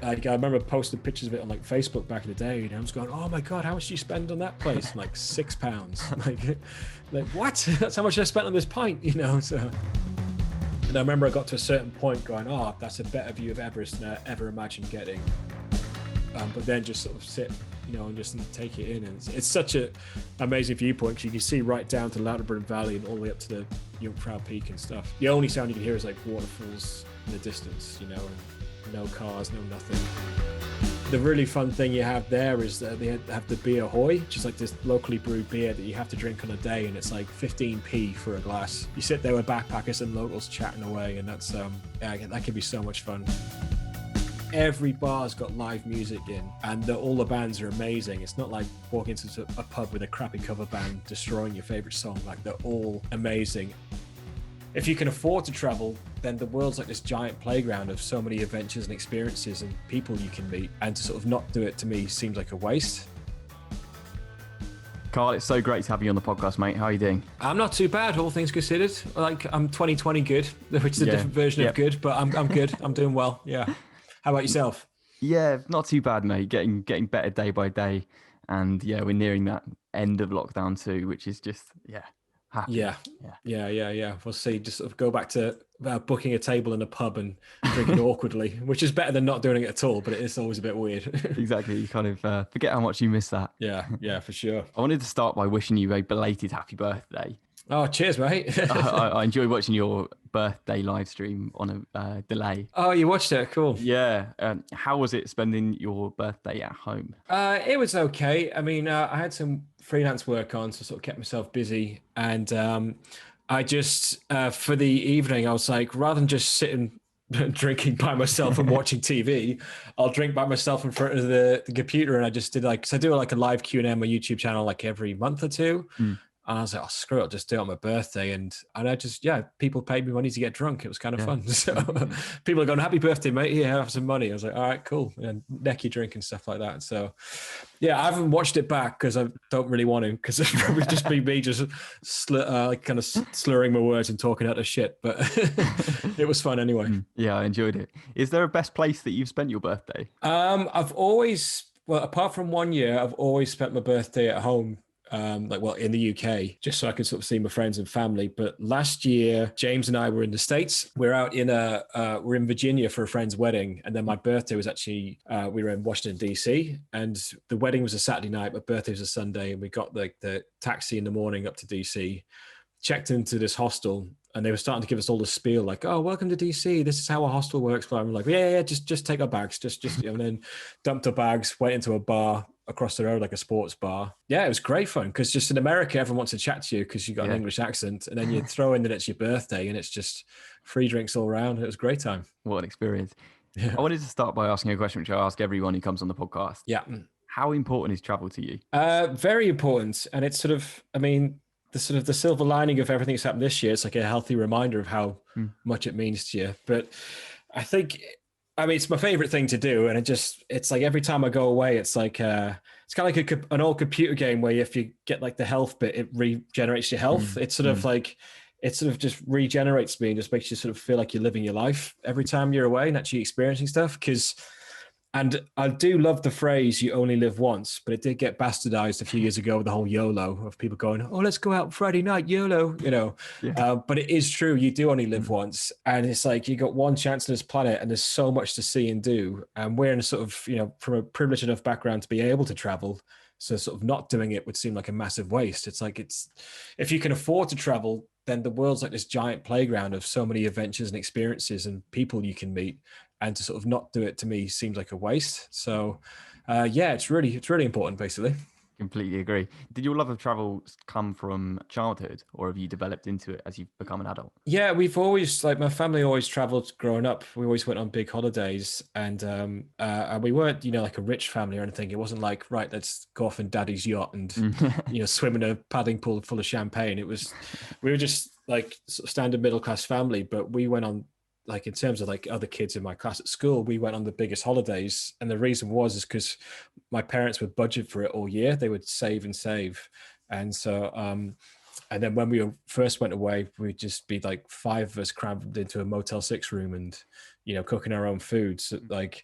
Like, I remember posting pictures of it on like Facebook back in the day, and I was going, "Oh my god, how much do you spend on that place?" I'm like £6. like what? That's how much I spent on this pint, you know? So, and I remember I got to a certain point going, "Oh, that's a better view of Everest than I ever imagined getting." But then just sort of sit, you know, and just take it in, and it's such a amazing viewpoint because you can see right down to Loughborough Valley and all the way up to the Jungfrau Peak and stuff. The only sound you can hear is like waterfalls in the distance, you know, and no cars, no nothing. The really fun thing you have there is that they have the beer hoy, which is like this locally brewed beer that you have to drink on a day, and it's like 15p for a glass. You sit there with backpackers and locals chatting away, and that's that can be so much fun. Every bar's got live music in, and all the bands are amazing. It's not like walking into a pub with a crappy cover band destroying your favorite song. Like, they're all amazing. If you can afford to travel, then the world's like this giant playground of so many adventures and experiences and people you can meet, and to sort of not do it, to me, seems like a waste. Karl, it's so great to have you on the podcast, mate. How are you doing? I'm not too bad, all things considered. Like, I'm 2020 good, which is a different version of good, but I'm good. I'm doing well. Yeah. How about yourself? Yeah, not too bad, mate. Getting better day by day, and yeah, we're nearing that end of lockdown too, which is just happy. Yeah. We'll see. Just sort of go back to booking a table in a pub and drinking awkwardly, which is better than not doing it at all, but it is always a bit weird. Exactly. You kind of forget how much you miss that. Yeah, for sure. I wanted to start by wishing you a belated happy birthday. Oh, cheers, mate. I enjoy watching your birthday live stream on a delay. Oh, you watched it? Cool. Yeah. How was it spending your birthday at home? It was okay. I mean, I had some freelance work on, so sort of kept myself busy. And I just, for the evening, I was like, rather than just sitting drinking by myself and watching TV, I'll drink by myself in front of the computer. And I just did like, so I do like a live Q&A on my YouTube channel like every month or two. And I was like, oh, screw it, I'll just do it on my birthday. And I just, people paid me money to get drunk. It was kind of fun. So people are going, happy birthday, mate. Here, have some money. I was like, all right, cool. And neck your drink and stuff like that. So yeah, I haven't watched it back because I don't really want to, because it's probably just be me just kind of slurring my words and talking out of shit. But it was fun anyway. Yeah, I enjoyed it. Is there a best place that you've spent your birthday? I've always, well, apart from 1 year, I've always spent my birthday at home. In the UK, just so I could sort of see my friends and family. But last year, James and I were in the States. We're out in we're in Virginia for a friend's wedding. And then my birthday was actually, we were in Washington, DC, and the wedding was a Saturday night. My birthday was a Sunday. And we got the taxi in the morning up to DC, checked into this hostel, and they were starting to give us all the spiel, like, oh, welcome to DC. This is how a hostel works. But I'm like, yeah, just take our bags. Just, and then dumped our bags, went into a bar across the road, like a sports bar. Yeah, it was great fun, because just in America, everyone wants to chat to you because you got an English accent, and then you throw in that it's your birthday and it's just free drinks all around. It was a great time. What an experience. Yeah. I wanted to start by asking a question which I ask everyone who comes on the podcast. Yeah. How important is travel to you? Very important. And it's sort of, I mean, the silver lining of everything that's happened this year, it's like a healthy reminder of how much it means to you. But I think, I mean, it's my favorite thing to do. And it's like every time I go away, it's like, it's kind of like an old computer game where if you get like the health bit, it regenerates your health. It's sort of like, it sort of just regenerates me and just makes you sort of feel like you're living your life every time you're away and actually experiencing stuff. And I do love the phrase, you only live once, but it did get bastardized a few years ago with the whole YOLO of people going, oh, let's go out Friday night, YOLO, you know. Yeah. But it is true, you do only live once. And it's like, you got one chance on this planet and there's so much to see and do. And we're in a sort of, you know, from a privileged enough background to be able to travel. So sort of not doing it would seem like a massive waste. It's like, if you can afford to travel, then the world's like this giant playground of so many adventures and experiences and people you can meet. And to sort of not do it, to me, seems like a waste. So, it's really important, basically. Completely agree. Did your love of travel come from childhood, or have you developed into it as you've become an adult? Yeah, we've always, like, my family always traveled growing up. We always went on big holidays, and we weren't, you know, like a rich family or anything. It wasn't like, right, let's go off in daddy's yacht and, you know, swim in a paddling pool full of champagne. We were just like sort of standard middle-class family, but we went on, like, in terms of like other kids in my class at school, we went on the biggest holidays. And the reason is because my parents would budget for it all year. They would save and save. And so And then when we first went away, we'd just be like 5 of us crammed into a Motel 6 room and, cooking our own food. So like,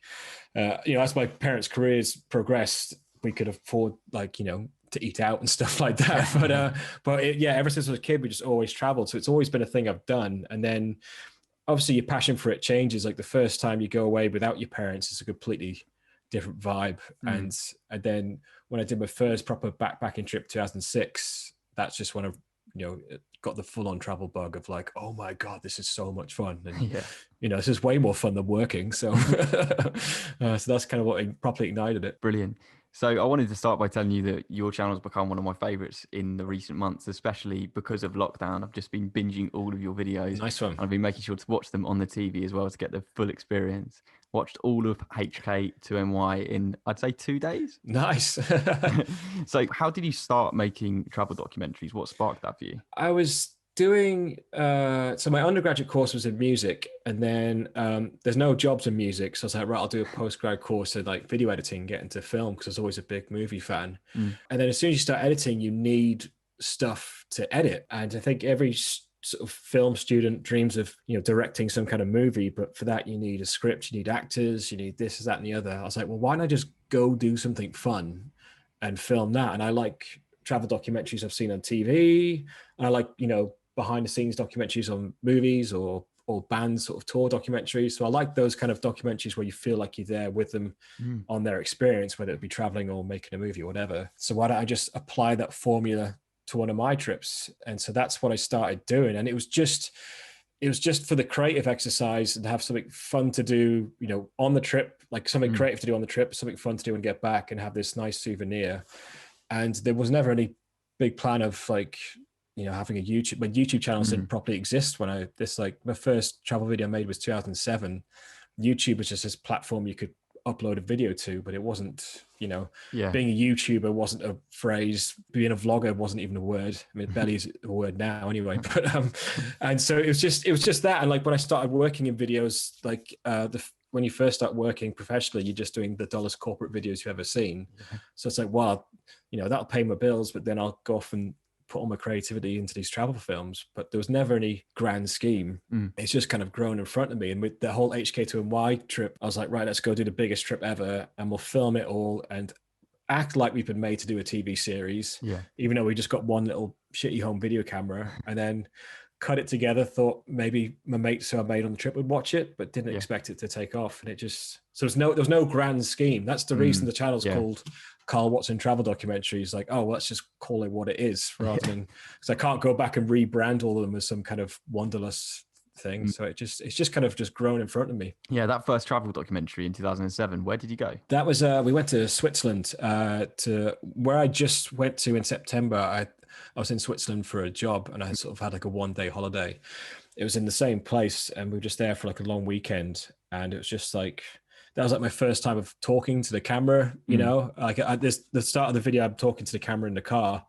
as my parents' careers progressed, we could afford to eat out and stuff like that. But ever since I was a kid, we just always traveled. So it's always been a thing I've done. And then obviously your passion for it changes. Like the first time you go away without your parents, it's a completely different vibe. And then when I did my first proper backpacking trip, 2006, that's just when I, got the full-on travel bug of like, oh my God, this is so much fun. And, this is way more fun than working. So, so that's kind of what properly ignited it. Brilliant. So I wanted to start by telling you that your channel has become one of my favorites in the recent months, especially because of lockdown. I've just been binging all of your videos. Nice one. And I've been making sure to watch them on the TV as well to get the full experience. Watched all of HK2NY in, I'd say, 2 days. Nice. So how did you start making travel documentaries? What sparked that for you? I was doing so my undergraduate course was in music, and then there's no jobs in music, so I was like, right, I'll do a postgrad course in like video editing, get into film, because I was always a big movie fan. And then as soon as you start editing, you need stuff to edit, and I think every sort of film student dreams of directing some kind of movie, but for that you need a script, you need actors, you need this, that, and the other. I was like, well, why don't I just go do something fun and film that? And I like travel documentaries I've seen on TV, and I like behind the scenes documentaries on movies or bands sort of tour documentaries. So I like those kind of documentaries where you feel like you're there with them on their experience, whether it be traveling or making a movie or whatever. So why don't I just apply that formula to one of my trips? And so that's what I started doing. And it was just for the creative exercise and have something fun to do, on the trip, like something creative to do on the trip, something fun to do and get back and have this nice souvenir. And there was never any big plan of like, having a YouTube, when YouTube channels didn't properly exist. When my first travel video I made was 2007. YouTube was just this platform you could upload a video to, but it wasn't, being a YouTuber wasn't a phrase. Being a vlogger wasn't even a word. I mean, it barely is a word now anyway. But and so it was just that. And like when I started working in videos, like when you first start working professionally, you're just doing the dullest corporate videos you've ever seen. So it's like, well, that'll pay my bills, but then I'll go off and put all my creativity into these travel films. But there was never any grand scheme. It's just kind of grown in front of me. And with the whole HK2NY trip, I was like, right, let's go do the biggest trip ever, and we'll film it all and act like we've been made to do a TV series, even though we just got one little shitty home video camera, and then cut it together. Thought maybe my mates who I made on the trip would watch it, but didn't expect it to take off. And it just, so there was no grand scheme. That's the reason the channel's called Karl Watson Travel Documentaries. Like, oh, let's just call it what it is, rather than, because I can't go back and rebrand all of them as some kind of wanderlust thing. So it's just kind of just grown in front of me. Yeah, that first travel documentary in 2007, where did you go? That was we went to Switzerland, to where I just went to in September. I was in Switzerland for a job, and I sort of had like a 1-day holiday. It was in the same place, and we were just there for like a long weekend, and it was just like, that was like my first time of talking to the camera, like at the start of the video, I'm talking to the camera in the car,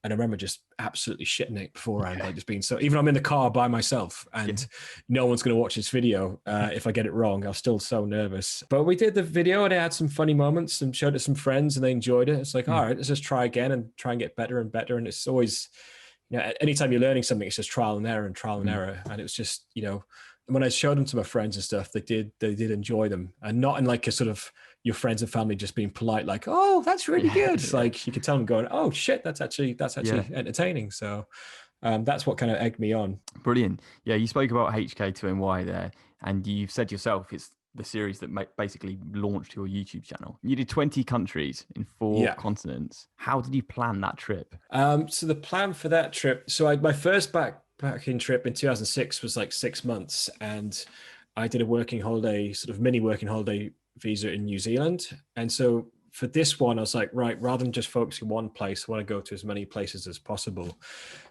and I remember just absolutely shitting it beforehand, like just being so, even I'm in the car by myself and no one's going to watch this video. If I get it wrong, I was still so nervous. But we did the video and it had some funny moments and showed it to some friends and they enjoyed it. It's like, all right, let's just try again and try and get better and better. And it's always, anytime you're learning something, it's just trial and error and trial and error. And it was just, when I showed them to my friends and stuff, they did enjoy them, and not in like a sort of your friends and family just being polite, like, oh, that's really good. It's like you could tell them going, oh shit, that's actually entertaining. So that's what kind of egged me on. Brilliant. Yeah, you spoke about HK2NY there, and you've said yourself it's the series that basically launched your YouTube channel. You did 20 countries in 4 continents. How did you plan that trip? So the plan for that trip, so my first backpacking trip in 2006 was like 6 months, and I did a working holiday, sort of mini working holiday visa in New Zealand. And so for this one, I was like, right, rather than just focusing one place, I want to go to as many places as possible.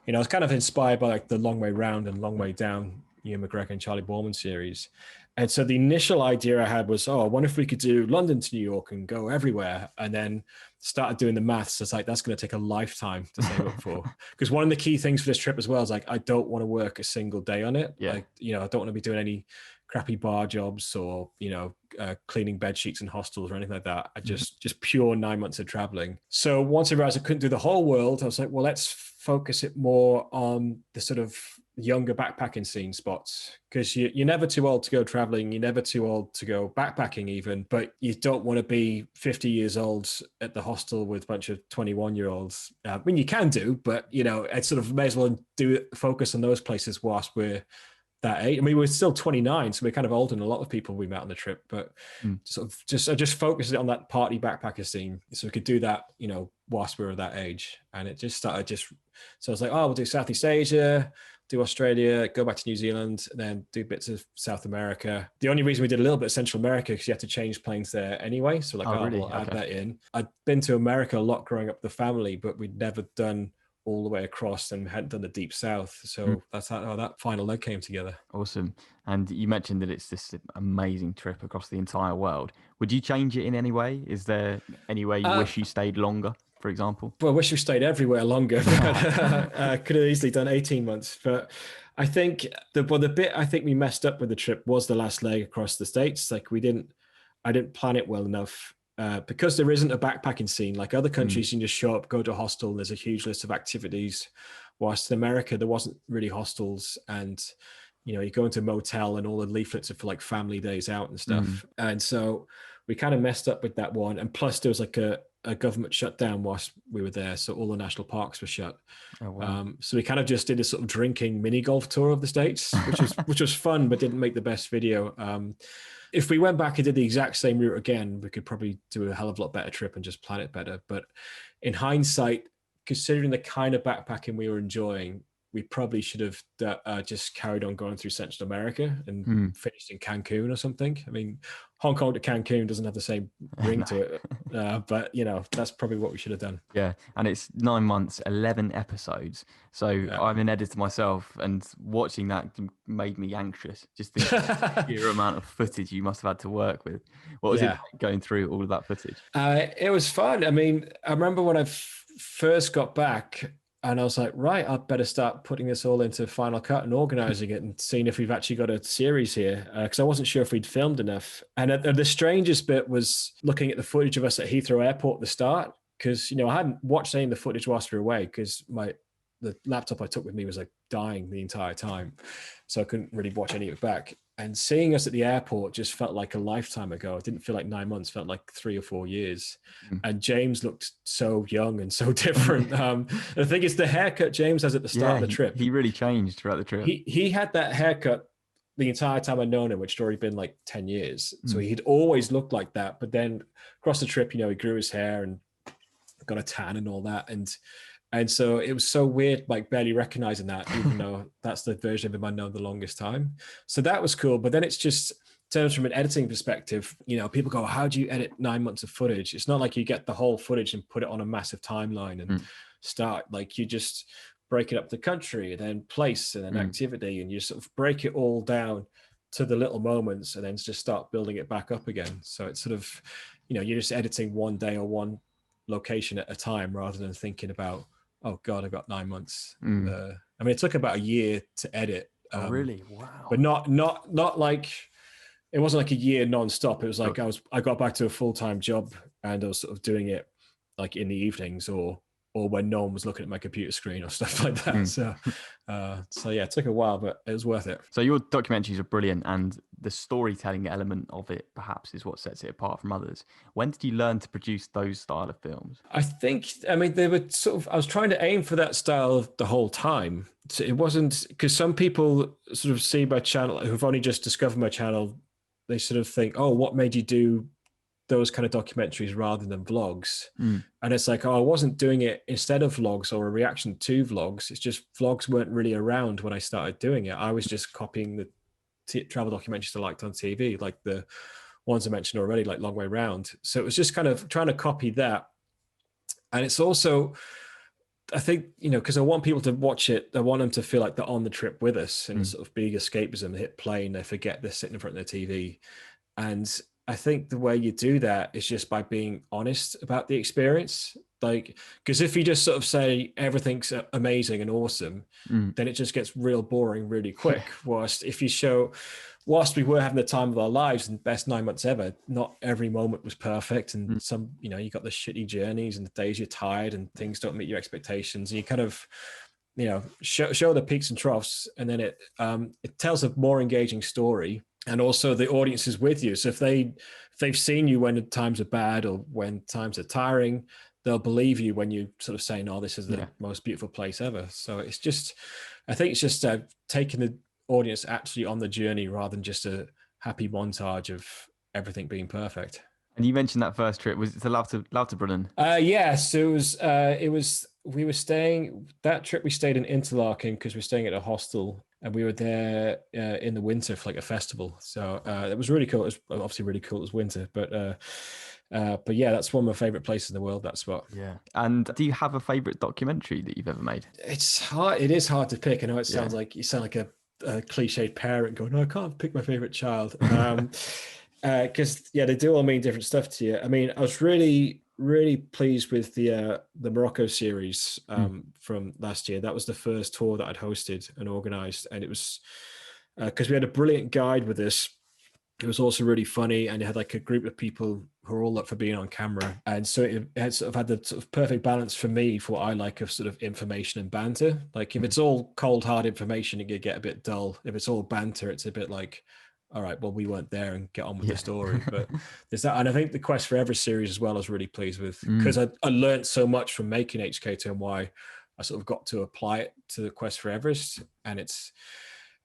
I was kind of inspired by like the Long Way Round and Long Way Down, Ewan McGregor and Charlie Borman series. And so the initial idea I had was, I wonder if we could do London to New York and go everywhere. And then started doing the maths. It's like, that's going to take a lifetime to save up for. Because one of the key things for this trip as well is like, I don't want to work a single day on it. Like, I don't want to be doing any crappy bar jobs or, cleaning bed sheets in hostels or anything like that. I just pure 9 months of traveling. So once I realized I couldn't do the whole world, I was like, well, let's focus it more on the sort of younger backpacking scene spots, because you're never too old to go traveling. You're never too old to go backpacking even, but you don't want to be 50 years old at the hostel with a bunch of 21-year-olds. I mean, you can do, but, I sort of may as well focus on those places whilst we're that age. I mean, we're still 29, so we're kind of older than a lot of people we met on the trip, but I just focused it on that party backpacker scene, so we could do that, whilst we were that age. And it just started so I was like, oh, we'll do Southeast Asia, do Australia, go back to New Zealand, and then do bits of South America. The only reason we did a little bit of Central America because you had to change planes there anyway. So really? We'll add that in. I'd been to America a lot growing up with the family, but we'd never done all the way across and hadn't done the deep south. So that's how that final leg came together. Awesome. And you mentioned that it's this amazing trip across the entire world. Would you change it in any way? Is there any way you wish you stayed longer, for example? Well, I wish we stayed everywhere longer. Could have easily done 18 months. But I think the bit I think we messed up with the trip was the last leg across the States. Like I didn't plan it well enough. Because there isn't a backpacking scene like other countries, you can just show up, go to a hostel, and there's a huge list of activities. Whilst in America, there wasn't really hostels, and you go into a motel and all the leaflets are for like family days out and stuff. And so we kind of messed up with that one. And plus there was like a government shutdown whilst we were there, so all the national parks were shut. Oh, wow. So we kind of just did a sort of drinking mini golf tour of the States, which was fun, but didn't make the best video. If we went back and did the exact same route again, we could probably do a hell of a lot better trip and just plan it better. But in hindsight, considering the kind of backpacking we were enjoying, we probably should have just carried on going through Central America and finished in Cancun or something. I mean, Hong Kong to Cancun doesn't have the same ring to it, but that's probably what we should have done. Yeah, and it's 9 months, 11 episodes. So I'm an editor myself, and watching that made me anxious. Just the sheer amount of footage you must have had to work with. What was it like going through all of that footage? It was fun. I mean, I remember when I first got back, and I was like, right, I'd better start putting this all into Final Cut and organizing it and seeing if we've actually got a series here. Because I wasn't sure if we'd filmed enough. And the strangest bit was looking at the footage of us at Heathrow Airport at the start. Because, I hadn't watched any of the footage whilst we were away because the laptop I took with me was like dying the entire time. So I couldn't really watch any of it back. And seeing us at the airport just felt like a lifetime ago. It didn't feel like 9 months, felt like 3 or 4 years. And James looked so young and so different. The thing is, the haircut James has at the start of the trip. He really changed throughout the trip. He had that haircut the entire time I'd known him, which had already been like 10 years. So he'd always looked like that. But then across the trip, he grew his hair and got a tan and all that. And so it was so weird, like barely recognizing that, even though that's the version of him I've known the longest time. So that was cool. But then it's just, in terms from an editing perspective, people go, how do you edit 9 months of footage? It's not like you get the whole footage and put it on a massive timeline and start. Like you just break it up to country and then place and then activity, and you sort of break it all down to the little moments and then just start building it back up again. So it's sort of, you're just editing one day or one location at a time rather than thinking about, oh God, I've got 9 months. I mean, it took about a year to edit. Really? Wow. But not like, it wasn't like a year non-stop. It was like I got back to a full-time job and I was sort of doing it like in the evenings or when no one was looking at my computer screen or stuff like that. So yeah, it took a while, but it was worth it. So your documentaries are brilliant, and the storytelling element of it perhaps is what sets it apart from others. When did you learn to produce those style of films? I mean, they were I was trying to aim for that style the whole time. So it wasn't, because some people sort of see my channel who've only just discovered my channel, they sort of think, oh, what made you do those kind of documentaries rather than vlogs? And it's like, oh, I wasn't doing it instead of vlogs or a reaction to vlogs. It's just vlogs weren't really around when I started doing it. I was just copying the travel documentaries I liked on TV, like the ones I mentioned already, like Long Way Round. So it was just kind of trying to copy that. And it's also, I think, because I want people to watch it, I want them to feel like they're on the trip with us and sort of big escapism. They hit play and they forget they're sitting in front of the TV. And I think the way you do that is just by being honest about the experience. Like, because if you just sort of say everything's amazing and awesome, then it just gets real boring really quick. Whilst if you show, whilst we were having the time of our lives and best 9 months ever, not every moment was perfect. And some, you know, you got the shitty journeys and the days you're tired and things don't meet your expectations. And you kind of, you know, show the peaks and troughs, and then it tells a more engaging story. And also the audience is with you. So if they've seen you when times are bad or when times are tiring, they'll believe you when you sort of say, no, this is the most beautiful place ever. So it's just, I think it's just taking the audience actually on the journey rather than just a happy montage of everything being perfect. And you mentioned that first trip, was it to Lauterbrunnen? So it was, we were staying, that trip we stayed in Interlaken because we were staying at a hostel, and we were there in the winter for like a festival. So it was really cool. It was obviously really cool. It was winter, but yeah, that's one of my favorite places in the world, that spot. Yeah. And do you have a favorite documentary that you've ever made? It's hard. It is hard to pick. I know it sounds like you sound like a cliched parent going, no, I can't pick my favorite child. Because they do all mean different stuff to you. I mean, I was really pleased with the Morocco series from last year. That was the first tour that I'd hosted and organized, and it was because we had a brilliant guide with us. It was also really funny, and it had like a group of people who are all up for being on camera, and so it had sort of had the sort of perfect balance for me for what I like of sort of information and banter. Like if it's all cold hard information, it could get a bit dull. If it's all banter, it's a bit like, all right, well, we weren't there, and get on with the story. But there's that. And I think the Quest for Everest series as well, I was really pleased with, because I learned so much from making HK2NY. I sort of got to apply it to the Quest for Everest.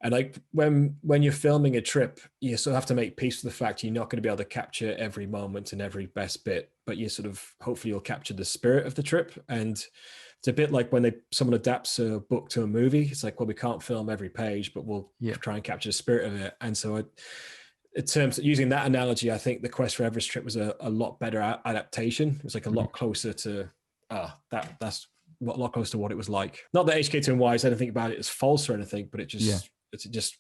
And like when you're filming a trip, you sort of have to make peace with the fact you're not going to be able to capture every moment and every best bit, but you sort of, hopefully you'll capture the spirit of the trip. And it's a bit like when someone adapts a book to a movie. It's like, well, we can't film every page, but we'll try and capture the spirit of it. And so in terms of using that analogy, I think the Quest for Everest trip was a lot better adaptation. It was like a lot closer to that's a lot closer to what it was like. Not that HK2NY said anything about it as false or anything, but it just it's just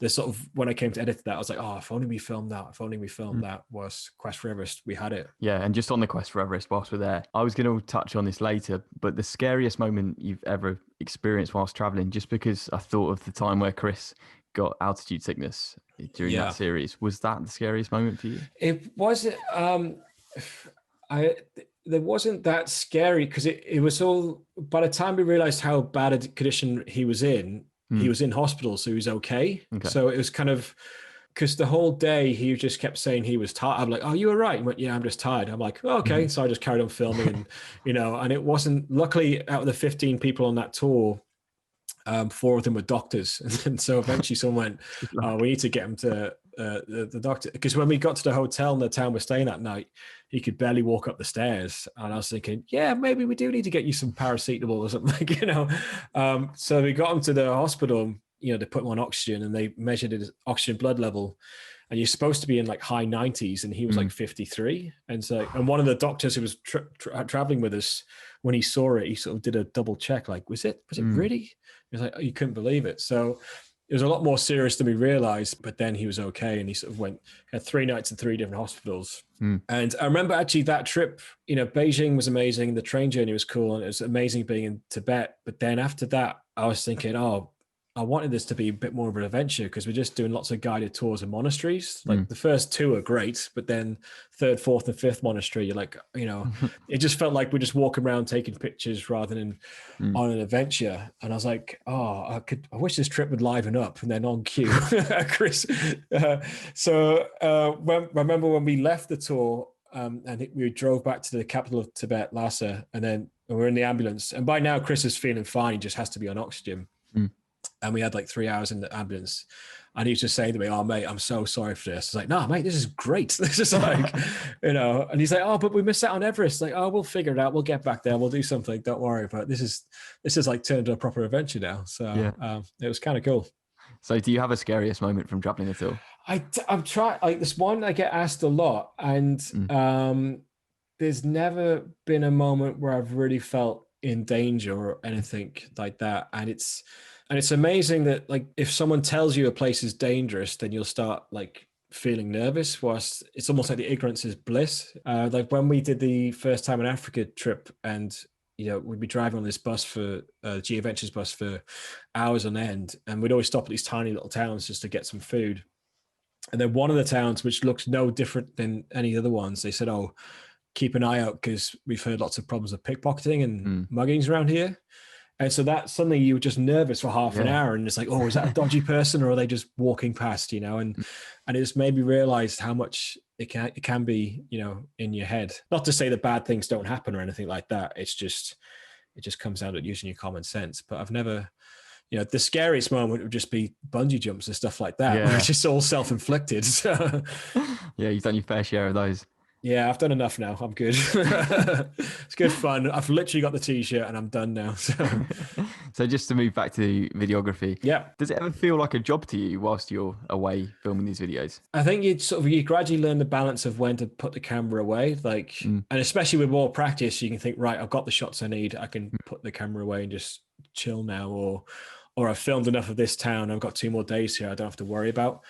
the sort of, when I came to edit that, I was like, oh, if only we filmed that. If only we filmed that was Quest for Everest. We had it. Yeah, and just on the Quest for Everest, whilst we're there, I was going to touch on this later, but the scariest moment you've ever experienced whilst traveling, just because I thought of the time where Chris got altitude sickness during that series, was that the scariest moment for you? It wasn't. There wasn't that scary, because it was all, by the time we realized how bad a condition he was in hospital, so he was okay. So it was kind of, because the whole day he just kept saying he was tired. I'm like, oh, you were right. He went, yeah, I'm just tired. I'm like, oh, okay. So I just carried on filming, and and it wasn't, luckily out of the 15 people on that tour, 4 of them were doctors. And so eventually someone went, we need to get him to the doctor. Because when we got to the hotel in the town we're staying that night, he could barely walk up the stairs. And I was thinking, yeah, maybe we do need to get you some paracetamol or something, So we got him to the hospital, they put him on oxygen, and they measured his oxygen blood level. And you're supposed to be in like high 90s, and he was like 53. And so, and one of the doctors who was traveling with us, when he saw it, he sort of did a double check, like, was it really? He was like, oh, you couldn't believe it. So it was a lot more serious than we realized, but then he was okay. And he sort of had 3 nights in 3 different hospitals. And I remember actually that trip, Beijing was amazing. The train journey was cool. And it was amazing being in Tibet. But then after that, I was thinking, oh, I wanted this to be a bit more of an adventure, because we're just doing lots of guided tours of monasteries. Like the first 2 are great, but then 3rd, 4th, and 5th monastery, you're like, it just felt like we're just walking around taking pictures rather than on an adventure. And I was like, oh, I wish this trip would liven up. And then on cue, Chris. So I remember when we left the tour, and we drove back to the capital of Tibet, Lhasa, and then we were in the ambulance. And by now, Chris is feeling fine. He just has to be on oxygen. And we had like 3 hours in the ambulance, and he was just saying to me, oh, mate, I'm so sorry for this. I was like, no, mate, this is great. This is like, and he's like, oh, but we missed out on Everest. Like, oh, we'll figure it out. We'll get back there. We'll do something. Don't worry. But this is like turned into a proper adventure now. So it was kind of cool. So do you have a scariest moment from traveling at all? I'm trying, like, this one I get asked a lot, and there's never been a moment where I've really felt in danger or anything like that. And it's amazing that, like, if someone tells you a place is dangerous, then you'll start like feeling nervous, whilst it's almost like the ignorance is bliss. Like when we did the first time in Africa trip, and we'd be driving on this bus for G Adventures bus for hours on end, and we'd always stop at these tiny little towns just to get some food. And then one of the towns, which looks no different than any other ones, they said, "Oh, keep an eye out because we've heard lots of problems of pickpocketing and muggings around here." And so that suddenly you were just nervous for half an hour, and it's like, oh, is that a dodgy person, or are they just walking past? And it just made me realize how much it can be, in your head. Not to say that bad things don't happen or anything like that. It just comes down to using your common sense. But I've never, the scariest moment would just be bungee jumps and stuff like that, where it's just all self-inflicted. So, yeah, you've done your fair share of those. Yeah, I've done enough now. I'm good. It's good fun. I've literally got the t-shirt and I'm done now. So just to move back to videography. Yeah. Does it ever feel like a job to you whilst you're away filming these videos? I think you gradually learn the balance of when to put the camera away. And especially with more practice, you can think, right, I've got the shots I need. I can put the camera away and just chill now. Or I've filmed enough of this town. I've got 2 more days here. I don't have to worry about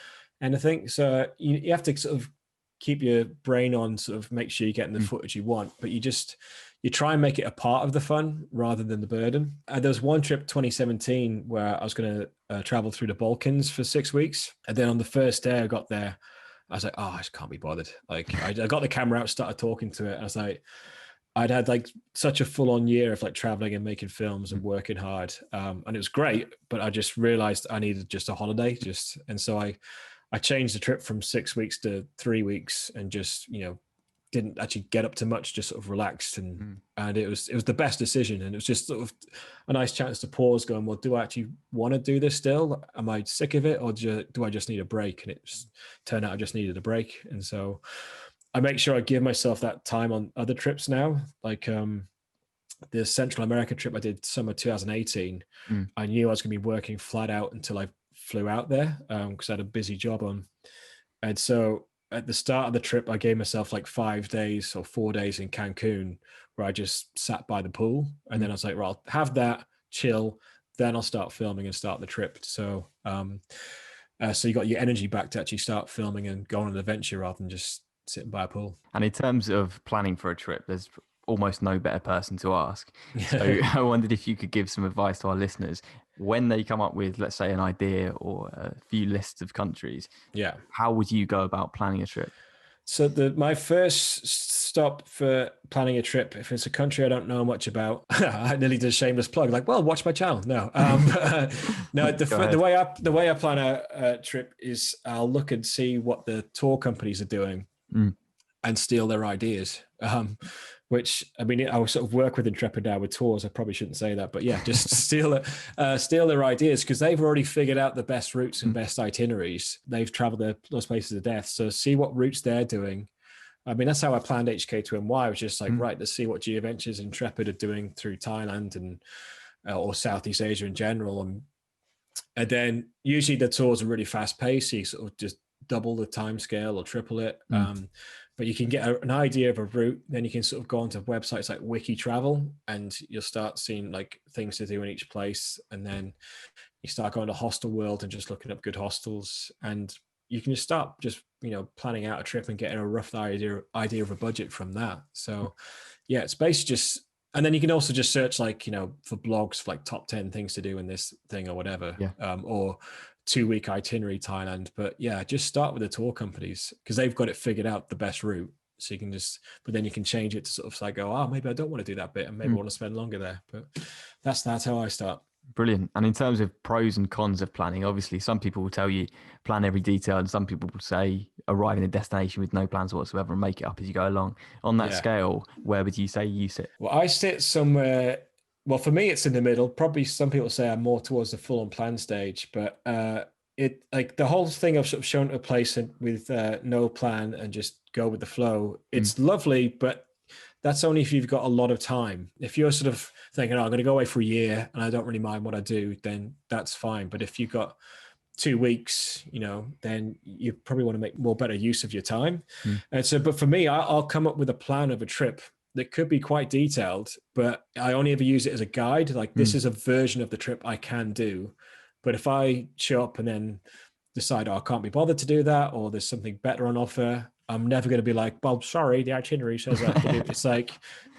anything. So you have to sort of keep your brain on, sort of make sure you're getting the footage you want, but you try and make it a part of the fun rather than the burden. There was one trip 2017 where I was going to travel through the Balkans for 6 weeks. And then on the first day I got there, I was like, oh, I just can't be bothered. Like I got the camera out, started talking to it. I was like, I'd had like such a full-on year of like traveling and making films and working hard. And it was great, but I just realized I needed just a holiday. And so I changed the trip from 6 weeks to 3 weeks, and just, didn't actually get up to much, just sort of relaxed. And it was the best decision. And it was just sort of a nice chance to pause going, well, do I actually want to do this still? Am I sick of it? Or do I just need a break? And it turned out I just needed a break. And so I make sure I give myself that time on other trips now. Like the Central America trip I did summer 2018, I knew I was going to be working flat out until I flew out there because I had a busy job on. And so at the start of the trip, I gave myself like 5 days or 4 days in Cancun where I just sat by the pool. And then I was like, well, I'll have that, chill, then I'll start filming and start the trip. So so you got your energy back to actually start filming and go on an adventure rather than just sitting by a pool. And in terms of planning for a trip, there's almost no better person to ask. So I wondered if you could give some advice to our listeners when they come up with, let's say, an idea or a few lists of countries. Yeah. How would you go about planning a trip? So my first stop for planning a trip, if it's a country I don't know much about, I nearly did a shameless plug, like, well, watch my channel. No, no. The way I plan a trip is I'll look and see what the tour companies are doing and steal their ideas. Which, I mean, I sort of work with Intrepid now with tours. I probably shouldn't say that, but yeah, just steal their ideas because they've already figured out the best routes and best itineraries. They've traveled those places to death. So see what routes they're doing. I mean, that's how I planned HK2NY. It was just like, right, let's see what G Adventures and Intrepid are doing through Thailand and or Southeast Asia in general. And then usually the tours are really fast paced. So you sort of just double the time scale or triple it. But you can get an idea of a route, then you can sort of go onto websites like Wiki Travel, and you'll start seeing like things to do in each place. And then you start going to Hostel World and just looking up good hostels, and you can just start just, planning out a trip and getting a rough idea of a budget from that. So yeah, it's basically just, and then you can also just search like, for blogs for like top 10 things to do in this thing or whatever, or 2-week itinerary Thailand. But yeah, just start with the tour companies because they've got it figured out the best route. So you can but then you can change it to sort of like, oh, maybe I don't want to do that bit and maybe I want to spend longer there. But that's how I start. Brilliant. And in terms of pros and cons of planning, obviously some people will tell you plan every detail, and some people will say arrive in a destination with no plans whatsoever and make it up as you go along. On that scale, where would you say you sit? Well, I sit somewhere, well, for me, it's in the middle. Probably some people say I'm more towards the full on plan stage, but it like the whole thing of sort of showing a place with no plan and just go with the flow. It's lovely, but that's only if you've got a lot of time. If you're sort of thinking, I'm going to go away for a year and I don't really mind what I do, then that's fine. But if you've got 2 weeks, then you probably want to make more better use of your time. And so, but for me, I'll come up with a plan of a trip that could be quite detailed, but I only ever use it as a guide. Like this is a version of the trip I can do. But if I show up and then decide, oh, I can't be bothered to do that, or there's something better on offer, I'm never going to be like, well, sorry, the itinerary says I have to do it. It's like,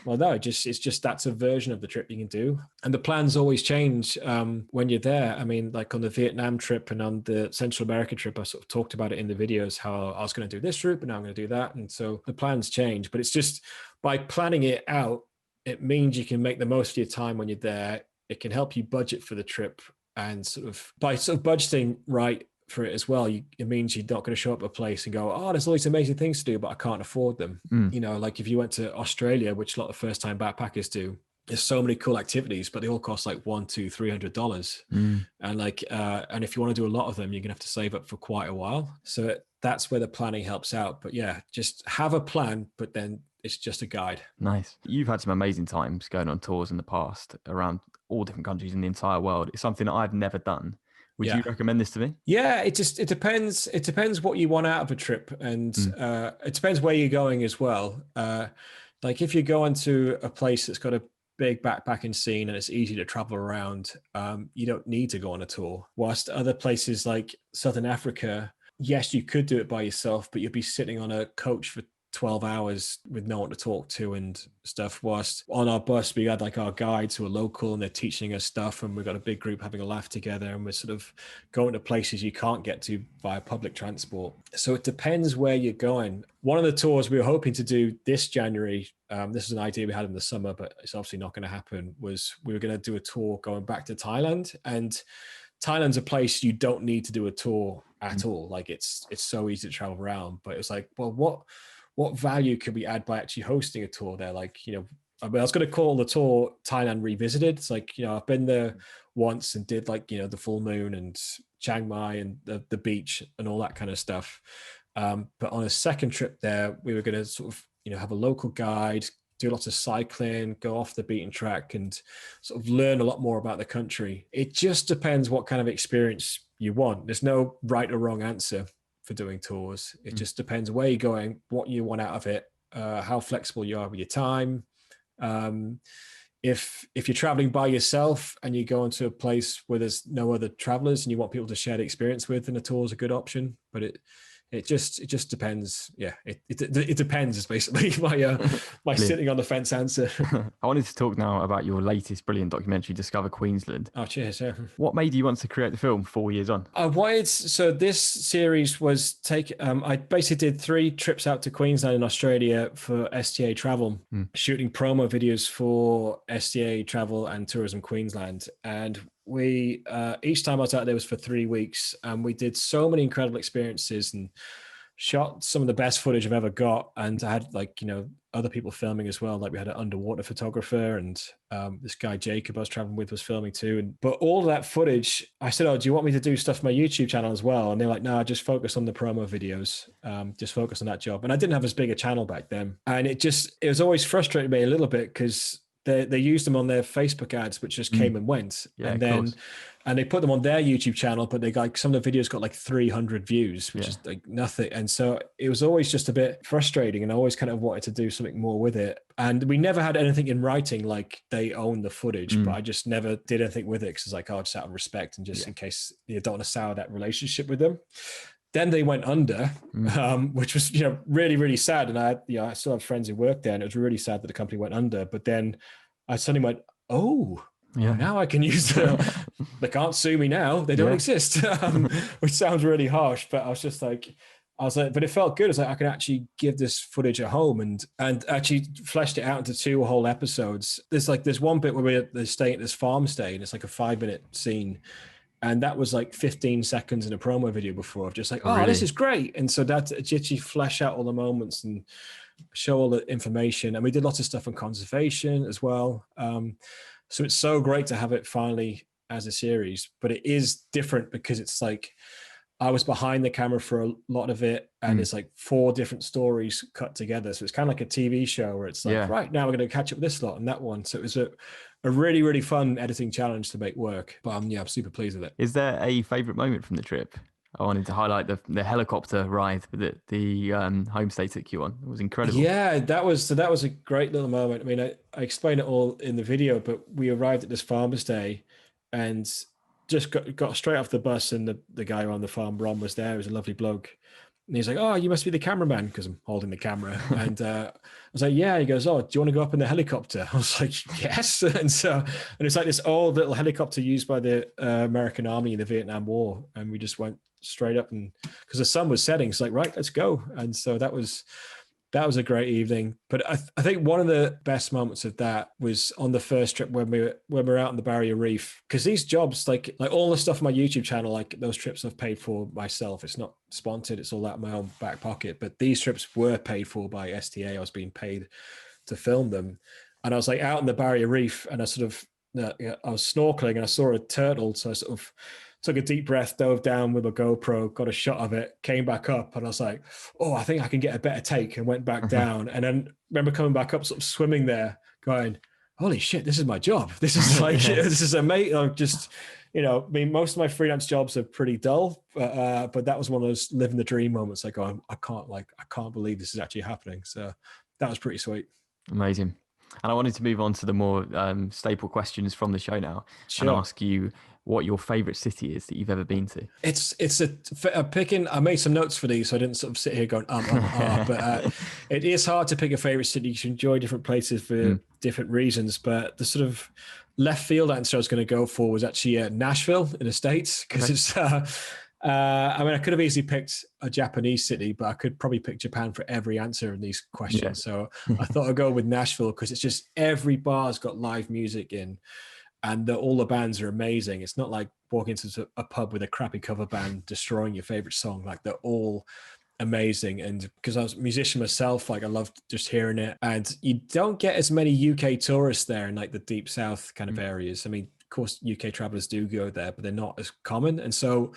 well, no, it's just that's a version of the trip you can do. And the plans always change when you're there. I mean, like on the Vietnam trip and on the Central America trip, I sort of talked about it in the videos, how I was going to do this route, but now I'm going to do that. And so the plans change, but it's just by planning it out, it means you can make the most of your time when you're there. It can help you budget for the trip, and sort of by sort of budgeting right for it as well, it means you're not going to show up at a place and go, oh, there's all these amazing things to do, but I can't afford them. You know, like if you went to Australia, which a lot of first time backpackers do, there's so many cool activities, but they all cost like $100-$300. And like, and if you want to do a lot of them, you're gonna have to save up for quite a while. So that's where the planning helps out. But yeah, just have a plan, but then it's just a guide. Nice. You've had some amazing times going on tours in the past around all different countries in the entire world. It's something that I've never done. Would you recommend this to me? Yeah, it depends. It depends what you want out of a trip, and it depends where you're going as well. Like if you're going to a place that's got a big backpacking scene and it's easy to travel around, you don't need to go on a tour. Whilst other places like Southern Africa, yes, you could do it by yourself, but you'd be sitting on a coach for 12 hours with no one to talk to and stuff. Whilst on our bus, we had like our guides who are local and they're teaching us stuff, and we've got a big group having a laugh together, and we're sort of going to places you can't get to via public transport. So it depends where you're going. One of the tours we were hoping to do this January, this is an idea we had in the summer, but it's obviously not going to happen, was we were going to do a tour going back to Thailand. And Thailand's a place you don't need to do a tour at all. Like it's so easy to travel around, but it's like, well, what value could we add by actually hosting a tour there? Like, you know, I mean, I was going to call the tour Thailand Revisited. It's like, you know, I've been there once and did like, you know, the full moon and Chiang Mai and the beach and all that kind of stuff. But on a second trip there, we were going to sort of, you know, have a local guide, do lots of cycling, go off the beaten track and sort of learn a lot more about the country. It just depends what kind of experience you want. There's no right or wrong answer for doing tours. It just depends where you're going, what you want out of it, how flexible you are with your time. If you're traveling by yourself and you go into a place where there's no other travelers and you want people to share the experience with, then a tour is a good option. But it just depends. Yeah, it depends is basically my sitting on the fence answer. I wanted to talk now about your latest brilliant documentary, Discover Queensland. Oh, cheers. Yeah. What made you want to create the film 4 years on? So this series was I basically did 3 trips out to Queensland and Australia for STA Travel, shooting promo videos for STA Travel and Tourism Queensland. And we each time I was out there was for 3 weeks, and we did so many incredible experiences and shot some of the best footage I've ever got. And I had like, you know, other people filming as well. Like we had an underwater photographer, and this guy Jacob I was traveling with was filming too. But all of that footage, I said, oh, do you want me to do stuff for my YouTube channel as well? And they're like, no, just focus on the promo videos. Just focus on that job. And I didn't have as big a channel back then. And it was always frustrating me a little bit because they used them on their Facebook ads, which just came and went. Yeah, and then and they put them on their YouTube channel, but they got some of the videos got like 300 views, which is like nothing. And so it was always just a bit frustrating, and I always kind of wanted to do something more with it. And we never had anything in writing, like they own the footage, but I just never did anything with it because it's like, oh, just out of respect and just in case you don't want to sour that relationship with them. Then they went under, which was, you know, really, really sad. And I still have friends who work there, and it was really sad that the company went under. But then I suddenly went, oh, now I can use them. They can't sue me now. They don't exist, which sounds really harsh. But I was like, but it felt good. It was like, I can actually give this footage at home and actually fleshed it out into 2 whole episodes. There's one bit where they're staying at this farm stay, and it's like a 5-minute scene. And that was like 15 seconds in a promo video before of just like, really? This is great. And so that actually flesh out all the moments and show all the information. And we did lots of stuff on conservation as well. So it's so great to have it finally as a series, but it is different because it's like, I was behind the camera for a lot of it, and it's like 4 different stories cut together. So it's kind of like a TV show where it's like, right, now we're going to catch up with this lot and that one. So it was a really, really fun editing challenge to make work. But I'm super pleased with it. Is there a favorite moment from the trip? I wanted to highlight the helicopter ride that the homestay took you on. It was incredible. Yeah, that was a great little moment. I mean, I explained it all in the video, but we arrived at this farmer's day, and just got straight off the bus, and the guy on the farm, Ron, was there. He was a lovely bloke. And he's like, "Oh, you must be the cameraman," because I'm holding the camera. And I was like, "Yeah." He goes, "Oh, do you want to go up in the helicopter?" I was like, "Yes." And it's like this old little helicopter used by the American Army in the Vietnam War. And we just went straight up, and because the sun was setting, it's like, right, let's go. And so that was a great evening. But I think one of the best moments of that was on the first trip when we were out on the Barrier Reef, because these jobs, like all the stuff on my YouTube channel, like those trips I've paid for myself. It's not sponsored. It's all out of my own back pocket. But these trips were paid for by STA. I was being paid to film them. And I was like out on the Barrier Reef, and I was snorkeling, and I saw a turtle. So I sort of took a deep breath, dove down with a GoPro, got a shot of it, came back up, and I was like, "Oh, I think I can get a better take," and went back down. And then remember coming back up, sort of swimming there, going, "Holy shit, this is my job. This is like, this is amazing." I'm just, I mean, most of my freelance jobs are pretty dull, but that was one of those living the dream moments. Like, oh, I can't believe this is actually happening. So that was pretty sweet. Amazing. And I wanted to move on to the more staple questions from the show now, Sure. and ask you what your favorite city is that you've ever been to. It's a picking. I made some notes for these, so I didn't sort of sit here going but it is hard to pick a favorite city. You should enjoy different places for different reasons. But the sort of left field answer I was going to go for was actually Nashville in the States, because it's. I mean, I could have easily picked a Japanese city, but I could probably pick Japan for every answer in these questions. Yeah. So I thought I'd go with Nashville, because it's just every bar's got live music in, and all the bands are amazing. It's not like walking into a pub with a crappy cover band destroying your favorite song. Like, they're all amazing. And because I was a musician myself, like, I loved just hearing it. And you don't get as many UK tourists there in like the deep south kind of areas. I mean, of course, UK travelers do go there, but they're not as common. And so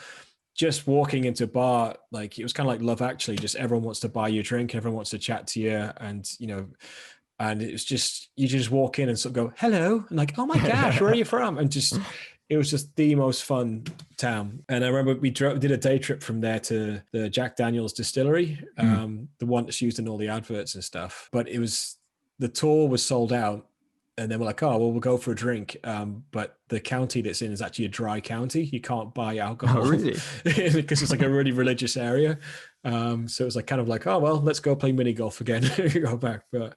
just walking into a bar, like, it was kind of like Love Actually, just everyone wants to buy you a drink, everyone wants to chat to you. And, and it was just, you just walk in and sort of go, "Hello," and like, "Oh my gosh, where are you from?" And just, it was just the most fun town. And I remember we did a day trip from there to the Jack Daniel's distillery, the one that's used in all the adverts and stuff. But the tour was sold out. And then we're like, "Oh, well, we'll go for a drink." But the county that's in is actually a dry county. You can't buy alcohol. Oh, really? Because it's like a really religious area. So it was like kind of like, "Oh, well, let's go play mini golf again." Go back. But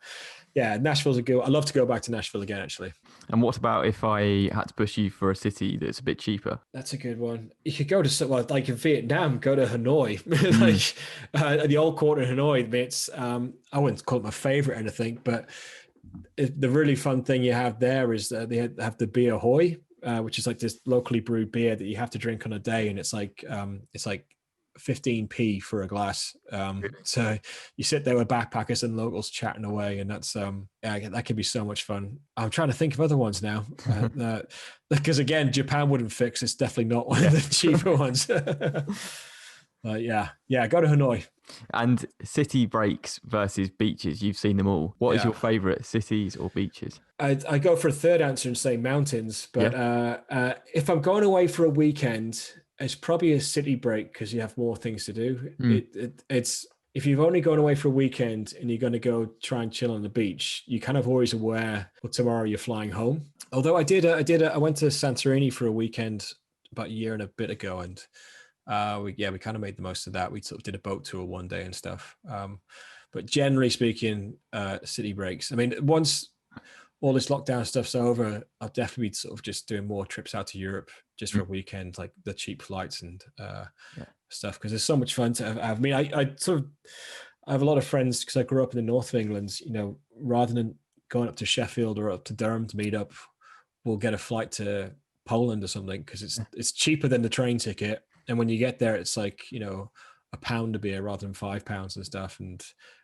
yeah, Nashville's a good. I'd love to go back to Nashville again, actually. And what about if I had to push you for a city that's a bit cheaper? That's a good one. You could go to, well, like in Vietnam, go to Hanoi. Like the old quarter in Hanoi. It's I wouldn't call it my favorite or anything, but the really fun thing you have there is that they have the beer Hoi, which is like this locally brewed beer that you have to drink on a day, and it's like 15p for a glass. So you sit there with backpackers and locals chatting away, and that's that can be so much fun. I'm trying to think of other ones now, because again, Japan wouldn't fix. It's definitely not one of the cheaper ones. Yeah, go to Hanoi. And city breaks versus beaches, you've seen them all. What is your favorite cities or beaches? I go for a third answer and say mountains, but if I'm going away for a weekend, it's probably a city break, because you have more things to do. It's if you've only gone away for a weekend and you're going to go try and chill on the beach, you kind of always aware, well, tomorrow you're flying home. Although I went to Santorini for a weekend about a year and a bit ago, and we kind of made the most of that. We sort of did a boat tour one day and stuff. But generally speaking, city breaks. I mean, once all this lockdown stuff's over, I'll definitely be sort of just doing more trips out to Europe just for a weekend, like the cheap flights and stuff, because there's so much fun to have. I mean, I have a lot of friends, because I grew up in the north of England. Rather than going up to Sheffield or up to Durham to meet up, we'll get a flight to Poland or something, because it's cheaper than the train ticket. And when you get there, it's like, £1 a beer rather than £5 and stuff. And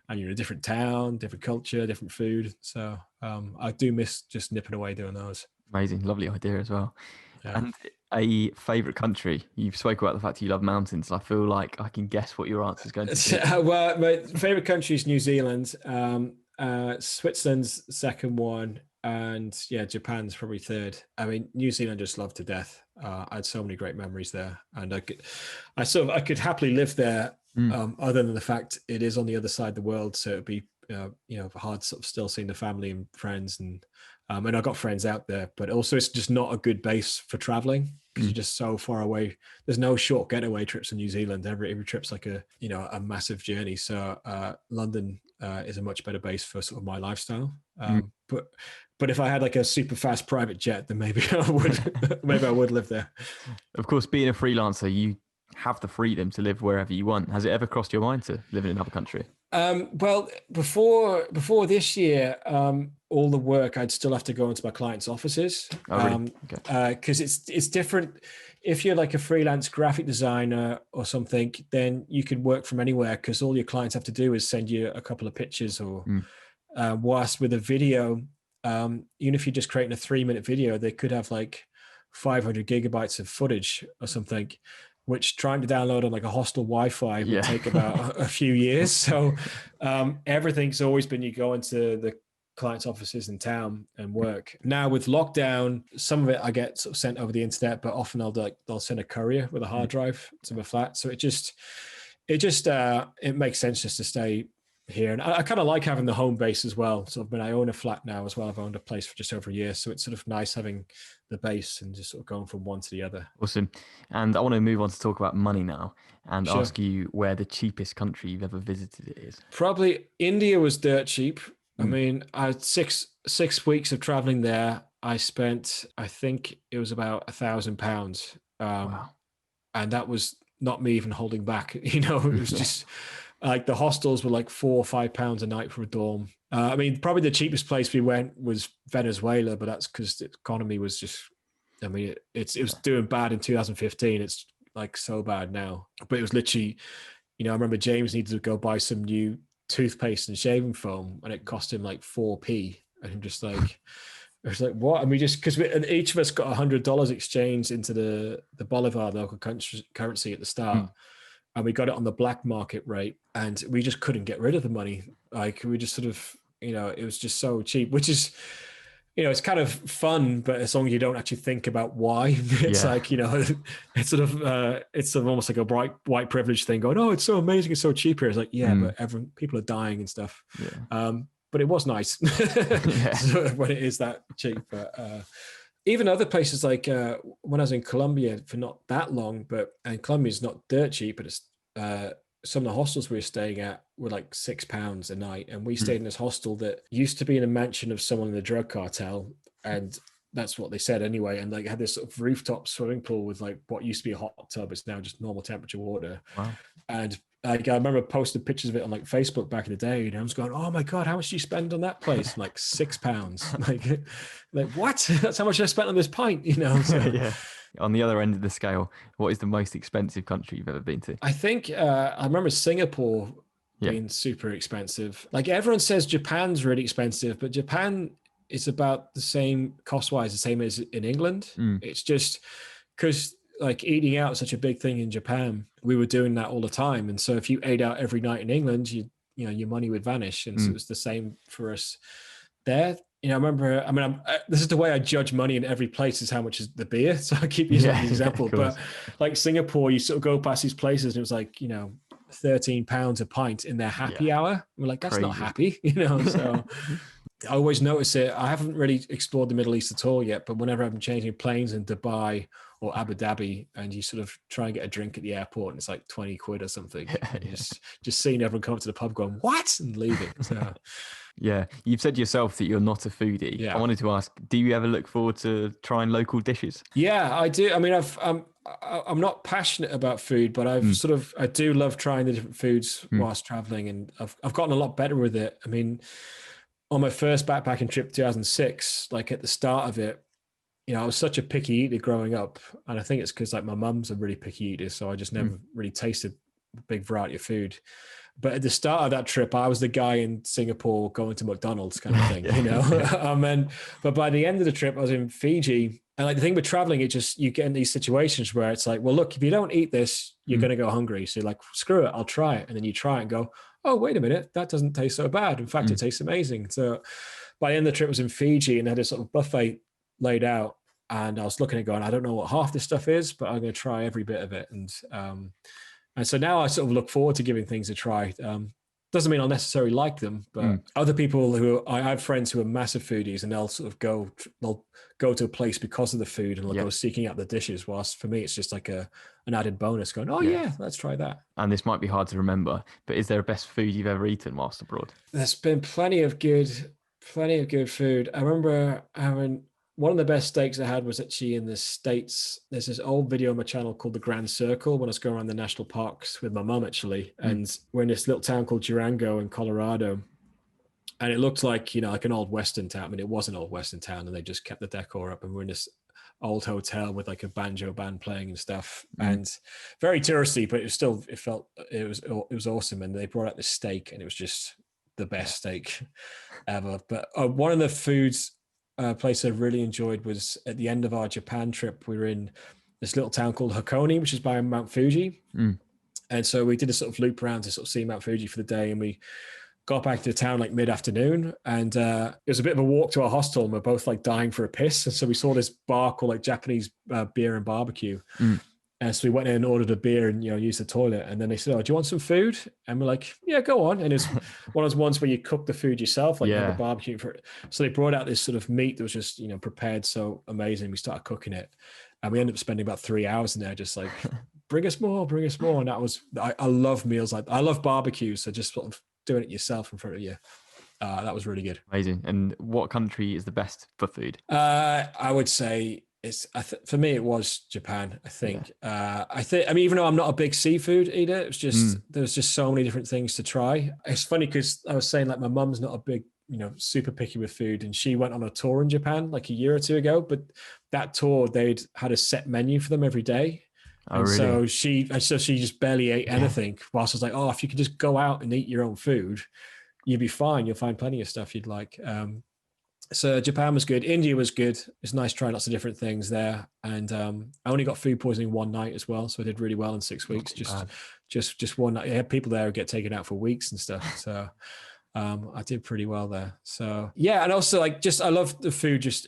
you're in a different town, different culture, different food. So I do miss just nipping away doing those. Amazing. Lovely idea as well. Yeah. And a favorite country? You've spoke about the fact that you love mountains. I feel like I can guess what your answer is going to be. Well, my favorite country is New Zealand. Switzerland's second one. And Japan's probably third. I mean, New Zealand just loved to death. I had so many great memories there, and I could happily live there. Other than the fact it is on the other side of the world, so it'd be hard sort of still seeing the family and friends and And I've got friends out there, but also it's just not a good base for traveling because you're just so far away. There's no short getaway trips in New Zealand. Every trip's like a massive journey. So London is a much better base for sort of my lifestyle. But if I had like a super fast private jet, then maybe I would live there. Of course, being a freelancer, you have the freedom to live wherever you want. Has it ever crossed your mind to live in another country? Well, before this year, all the work I'd still have to go into my clients' offices. Oh, really? Okay. Because it's different. If you're like a freelance graphic designer or something, then you could work from anywhere because all your clients have to do is send you a couple of pictures or whilst with a video, even if you're just creating a 3-minute video, they could have like 500 gigabytes of footage or something, which trying to download on like a hostel Wi-Fi would take about a few years. So everything's always been you go into the clients' offices in town and work. Now with lockdown, some of it I get sort of sent over the internet, but often they'll send a courier with a hard drive to my flat. So it makes sense just to stay here. And I kind of like having the home base as well. So when I own a flat now as well, I've owned a place for just over a year. So it's sort of nice having the base and just sort of going from one to the other. Awesome. And I want to move on to talk about money now and ask you where the cheapest country you've ever visited is. Probably India was dirt cheap. I mean, I had six weeks of traveling there. I spent, I think it was about £1,000. Wow. And that was not me even holding back. It was just like the hostels were like £4 or £5 a night for a dorm. I mean, probably the cheapest place we went was Venezuela, but that's because the economy was just, I mean, it was doing bad in 2015. It's like so bad now, but it was literally, I remember James needed to go buy some new toothpaste and shaving foam and it cost him like 4p. And I'm just like, it was like, what? And we just, because each of us got $100 exchanged into the Bolivar, the local currency at the start. And we got it on the black market rate and we just couldn't get rid of the money. Like we just sort of, it was just so cheap, which is, it's kind of fun, but as long as you don't actually think about why, it's like, it's sort of almost like a white privilege thing going, oh, it's so amazing. It's so cheap here. It's like, but people are dying and stuff. Yeah. But it was nice so when it is that cheap. But even other places like when I was in Colombia for not that long, and Colombia is not dirt cheap, but it's some of the hostels we were staying at were like £6 a night. And we stayed in this hostel that used to be in a mansion of someone in the drug cartel. And that's what they said anyway. And like had this sort of rooftop swimming pool with like what used to be a hot tub. It's now just normal temperature water. Wow. And like I remember posting pictures of it on like Facebook back in the day, and I was going, "Oh my god, how much do you spend on that place?" Like £6. like what? That's how much I spent on this pint, So. Yeah. On the other end of the scale, what is the most expensive country you've ever been to? I think I remember Singapore being super expensive. Like everyone says Japan's really expensive, but Japan is about the same cost-wise, the same as in England. It's just because like eating out is such a big thing in Japan. We were doing that all the time. And so if you ate out every night in England, your money would vanish. And so it was the same for us there. I remember, this is the way I judge money in every place is how much is the beer. So I keep using the example, but like Singapore, you sort of go past these places and it was like, £13 a pint in their happy hour. We're like, that's not happy, so I always notice it. I haven't really explored the Middle East at all yet, but whenever I'm changing planes in Dubai or Abu Dhabi and you sort of try and get a drink at the airport and it's like 20 quid or something, just seeing everyone come up to the pub going, what? And leaving. So. Yeah, you've said yourself that you're not a foodie. Yeah. I wanted to ask, do you ever look forward to trying local dishes? Yeah, I do. I mean, I'm not passionate about food, but I do love trying the different foods whilst traveling, and I've gotten a lot better with it. I mean, on my first backpacking trip, 2006, like at the start of it, I was such a picky eater growing up, and I think it's because like my mum's a really picky eater, so I just never really tasted a big variety of food. But at the start of that trip, I was the guy in Singapore going to McDonald's kind of thing, but by the end of the trip, I was in Fiji. And like the thing with traveling, you get in these situations where it's like, well, look, if you don't eat this, you're going to go hungry. So you're like, screw it, I'll try it. And then you try it and go, oh, wait a minute, that doesn't taste so bad. In fact, it tastes amazing. So by the end of the trip, I was in Fiji and had a sort of buffet laid out. And I was looking at it going, I don't know what half this stuff is, but I'm going to try every bit of it. And so now I sort of look forward to giving things a try. Doesn't mean I'll necessarily like them, but other people I have friends who are massive foodies, and they'll sort of they'll go to a place because of the food, and they'll go seeking out the dishes. Whilst for me, it's just like an added bonus going, oh yeah, let's try that. And this might be hard to remember, but is there a best food you've ever eaten whilst abroad? There's been plenty of good food. I remember having one of the best steaks I had was actually in the States. There's this old video on my channel called The Grand Circle when I was going around the national parks with my mum, actually. And we're in this little town called Durango in Colorado. And it looked like, like an old Western town. I mean, it was an old Western town, and they just kept the decor up. And we're in this old hotel with like a banjo band playing and stuff, and very touristy, but it was awesome. And they brought out this steak, and it was just the best steak ever. But one of the foods place I really enjoyed was at the end of our Japan trip. We were in this little town called Hakone, which is by Mount Fuji. And so we did a sort of loop around to sort of see Mount Fuji for the day. And we got back to the town like mid-afternoon, and it was a bit of a walk to our hostel, and we're both like dying for a piss. And so we saw this bar called like Japanese beer and barbecue. And so we went in and ordered a beer and, used the toilet. And then they said, oh, do you want some food? And we're like, yeah, go on. And it's one of those ones where you cook the food yourself, like the barbecue. So they brought out this sort of meat that was just, prepared so amazing. We started cooking it. And we ended up spending about 3 hours in there, just like, bring us more. And that was, I love meals I love barbecue. So just sort of doing it yourself in front of you. That was really good. Amazing. And what country is the best for food? I would say, for me it was Japan. I think even though I'm not a big seafood eater, it was just there's just so many different things to try. It's funny because I was saying like my mum's not a big super picky with food, and she went on a tour in Japan like a year or two ago, but that tour they'd had a set menu for them every day. Oh, really? So she just barely ate anything, whilst I was like, oh, if you could just go out and eat your own food, you'd be fine. You'll find plenty of stuff you'd like. So Japan was good. India was good. It's nice trying lots of different things there. And I only got food poisoning one night as well, so I did really well in 6 weeks. Just one night. I had people there who get taken out for weeks and stuff. So I did pretty well there. So yeah, and also like I love the food. Just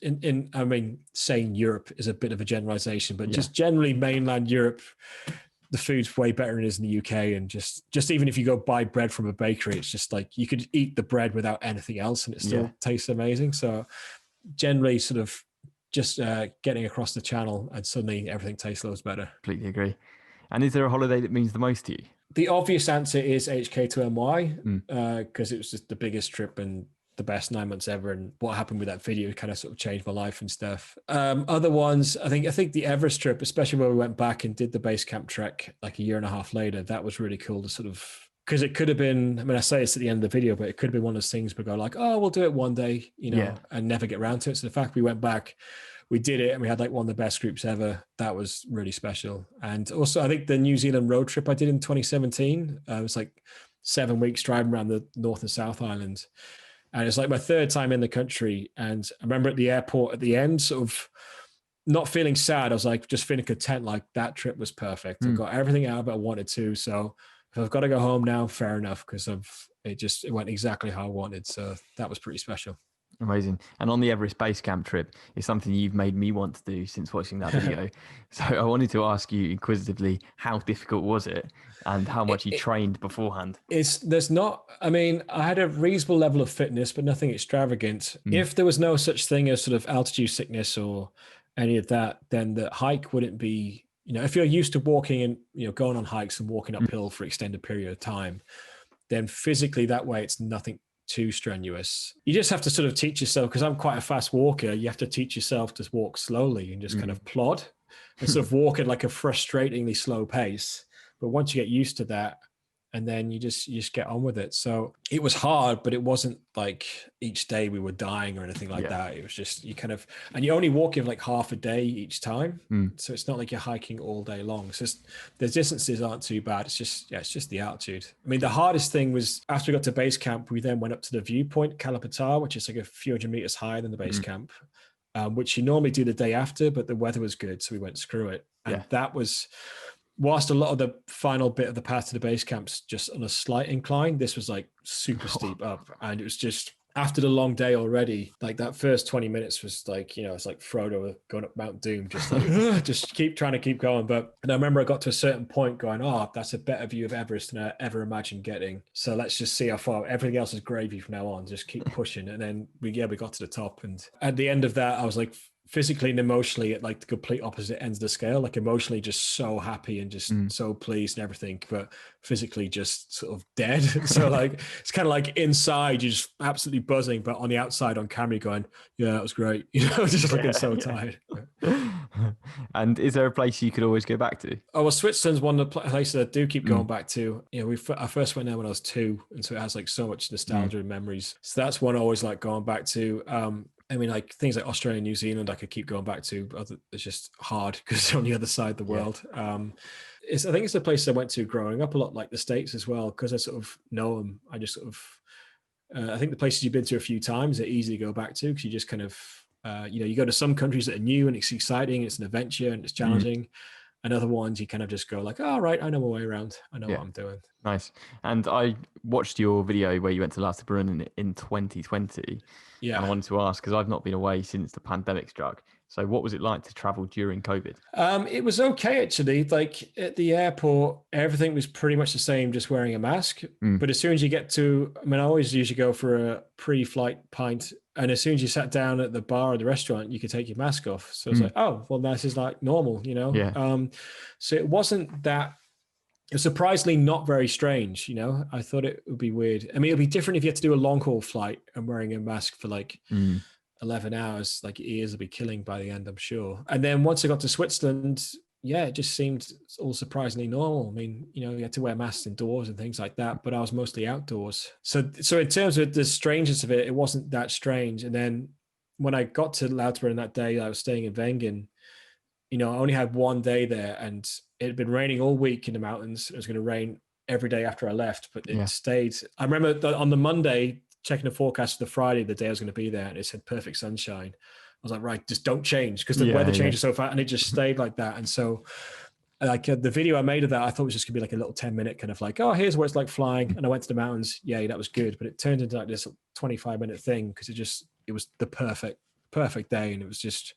saying Europe is a bit of a generalization, but just generally mainland Europe, the food's way better than it is in the UK. And just even if you go buy bread from a bakery, it's just like you could eat the bread without anything else and it still tastes amazing. So generally sort of just getting across the channel and suddenly everything tastes loads better. Completely agree. And is there a holiday that means the most to you? The obvious answer is HK2NY because it was just the biggest trip and the best 9 months ever, and what happened with that video kind of sort of changed my life and stuff. Other ones, I think the Everest trip, especially where we went back and did the base camp trek like a year and a half later, that was really cool to sort of, because it could have been, I say it's at the end of the video, but it could have been one of those things we go like, oh, we'll do it one day, and never get around to it. So the fact we went back, we did it, and we had like one of the best groups ever. That was really special. And also I think the New Zealand road trip I did in 2017, it was like 7 weeks driving around the North and South Island. And it's like my third time in the country. And I remember at the airport at the end, sort of not feeling sad. I was like, just feeling content. Like that trip was perfect. I got everything out of it I wanted to. So if I've got to go home now, fair enough. Because it went exactly how I wanted. So that was pretty special. Amazing. And on the Everest Base Camp trip is something you've made me want to do since watching that video. So I wanted to ask you inquisitively, how difficult was it and how much you trained beforehand? I had a reasonable level of fitness, but nothing extravagant. If there was no such thing as sort of altitude sickness or any of that, then the hike wouldn't be, if you're used to walking and, going on hikes and walking uphill for extended period of time, then physically that way it's nothing too strenuous. You just have to sort of teach yourself, because I'm quite a fast walker, you have to teach yourself to walk slowly and just kind of plod and sort of walk at like a frustratingly slow pace. But once you get used to that, and then you just get on with it. So it was hard, but it wasn't like each day we were dying or anything like that. It was just, and you only walk in like half a day each time. So it's not like you're hiking all day long. So the distances aren't too bad. It's just the altitude. I mean, the hardest thing was after we got to base camp, we then went up to the viewpoint, Kalapatar, which is like a few hundred meters higher than the base camp, which you normally do the day after, but the weather was good. So we went, screw it. And that was, whilst a lot of the final bit of the path to the base camp's just on a slight incline, this was like super steep up, and it was just after the long day already, like that first 20 minutes was like, you know, it's like Frodo going up Mount Doom, just like, just trying to keep going. But and I remember I got to a certain point going, oh, that's a better view of Everest than I ever imagined getting. So let's just see how far. Everything else is gravy from now on. Just keep pushing. And then we got to the top. And at the end of that, I was like, physically and emotionally at like the complete opposite ends of the scale, like emotionally just so happy and just so pleased and everything, but physically just sort of dead. So like it's kind of like inside you're just absolutely buzzing, but on the outside on camera going, yeah, that was great, you know, just looking so tired. And is there a place you could always go back to? Oh, well, Switzerland's one of the places I do keep going back to. You know, I first went there when I was 2, and so it has like so much nostalgia and memories. So that's one I always like going back to. I mean, like things like Australia and New Zealand, I could keep going back to, but it's just hard because it's on the other side of the world. I think it's a place I went to growing up a lot, like the States as well, because I sort of know them. I just sort of, I think the places you've been to a few times are easy to go back to because you just kind of, you know, you go to some countries that are new and it's exciting, it's an adventure and it's challenging. And other ones you kind of just go like, oh, right, I know my way around. I know what I'm doing. Nice. And I watched your video where you went to Lauterbrunnen in 2020. Yeah. And I wanted to ask, because I've not been away since the pandemic struck. So what was it like to travel during COVID? It was okay, actually. Like at the airport, everything was pretty much the same, just wearing a mask. But as soon as you get to, I mean, I always usually go for a pre-flight pint. And as soon as you sat down at the bar or the restaurant, you could take your mask off. So it's like, oh, well, this is like normal, you know? Yeah. So it wasn't that, it was surprisingly not very strange, you know? I thought it would be weird. I mean, it'd be different if you had to do a long haul flight and wearing a mask for like 11 hours, like your ears will be killing by the end, I'm sure. And then once I got to Switzerland, yeah, it just seemed all surprisingly normal. I mean, you know, you had to wear masks indoors and things like that, but I was mostly outdoors. So in terms of the strangeness of it, it wasn't that strange. And then when I got to Lauterbrunnen that day, I was staying in Wengen. You know, I only had one day there and it had been raining all week in the mountains. It was going to rain every day after I left, but it stayed. I remember that on the Monday, checking the forecast for the Friday, the day I was going to be there, and it said perfect sunshine. I was like, right, just don't change because the weather changes so fast, and it just stayed like that. And so like the video I made of that, I thought it was just gonna be like a little 10-minute kind of like, oh, here's what it's like flying. And I went to the mountains. Yeah, that was good. But it turned into like this 25-minute thing because it was the perfect day. And it was just,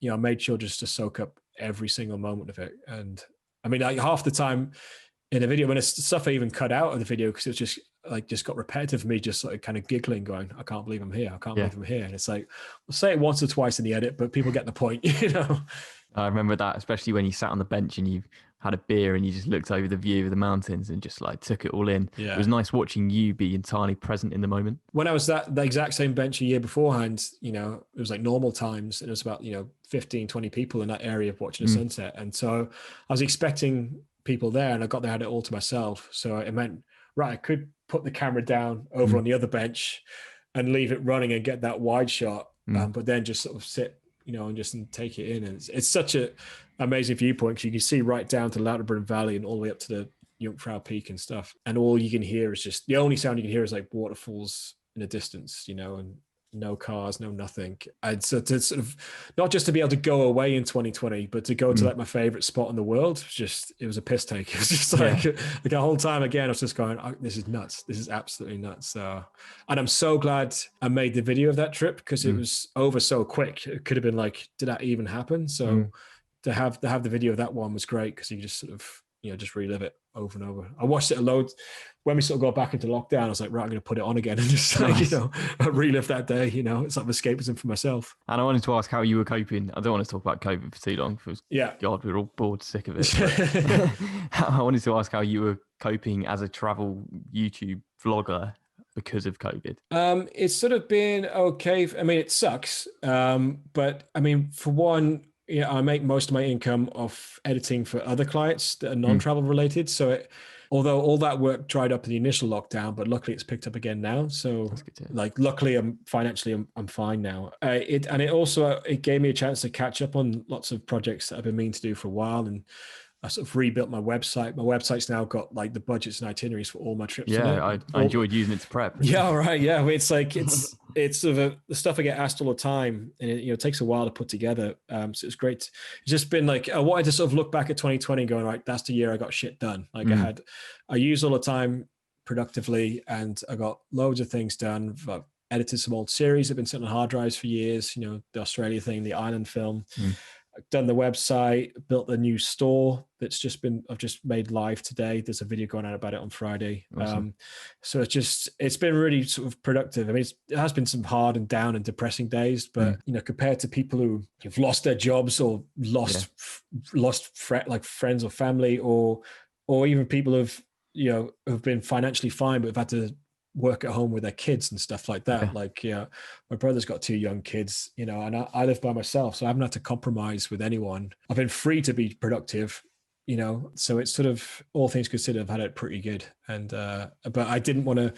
you know, I made sure just to soak up every single moment of it. And I mean, like half the time in the video, when it's stuff I even cut out of the video because it was just got repetitive of me just like kind of giggling, going, I can't believe I'm here. I can't believe I'm here. And it's like, we'll say it once or twice in the edit, but people get the point, you know? I remember that, especially when you sat on the bench and you had a beer and you just looked over the view of the mountains and just like took it all in. Yeah. It was nice watching you be entirely present in the moment. When I was the exact same bench a year beforehand, you know, it was like normal times and it was about, you know, 15, 20 people in that area watching the sunset. And so I was expecting people there and I got there, had it all to myself. So it meant, right, I could put the camera down over on the other bench and leave it running and get that wide shot, but then just sort of sit, you know, and just take it in. And it's such a amazing viewpoint because you can see right down to Lauterbrunnen Valley and all the way up to the Jungfrau Peak and stuff. And all you can hear is just, the only sound you can hear is like waterfalls in the distance, you know, and no cars, no nothing. And so to sort of, not just to be able to go away in 2020, but to go to like my favorite spot in the world, it was a piss take. It was just like the whole time again, I was just going, oh, this is nuts. This is absolutely nuts. And I'm so glad I made the video of that trip because it was over so quick. It could have been like, did that even happen? So to have the video of that one was great because you just sort of, you know, just relive it over and over. I watched it a load when we sort of got back into lockdown. I was like, right, I'm going to put it on again and just like, you know, relive that day. You know, it's like escapism for myself. And I wanted to ask how you were coping. I don't want to talk about COVID for too long because God, we're all bored, sick of it. I wanted to ask how you were coping as a travel YouTube vlogger because of COVID. It's sort of been okay. I mean, it sucks. But I mean, for one, yeah, I make most of my income off editing for other clients that are non-travel related. So although all that work dried up in the initial lockdown, but luckily it's picked up again now. So like, luckily I'm financially, I'm fine now. It gave me a chance to catch up on lots of projects that I've been meaning to do for a while. And I sort of rebuilt my website. My website's now got like the budgets and itineraries for all my trips. Yeah, I enjoyed using it to prep. Yeah, right. Yeah, it's like it's sort of the stuff I get asked all the time, and it takes a while to put together. So it's great. It's just been like I wanted to sort of look back at 2020, and going, right, that's the year I got shit done. Like I used all the time productively, and I got loads of things done. edited some old series that have been sitting on hard drives for years, you know, the Australia thing, the Island film. I've done the website, built the new store that's I've just made live today. There's a video going out about it on Friday. Awesome. So it's been really sort of productive. I mean, it has been some hard and down and depressing days, but you know, compared to people who have lost their jobs or lost friends or family, or even people who've, you know, have been financially fine, but have had to work at home with their kids and stuff like that. Like, yeah, my brother's got 2 young kids, you know, and I live by myself, so I haven't had to compromise with anyone. I've been free to be productive, you know, so it's sort of, all things considered, I've had it pretty good. And but I didn't want to,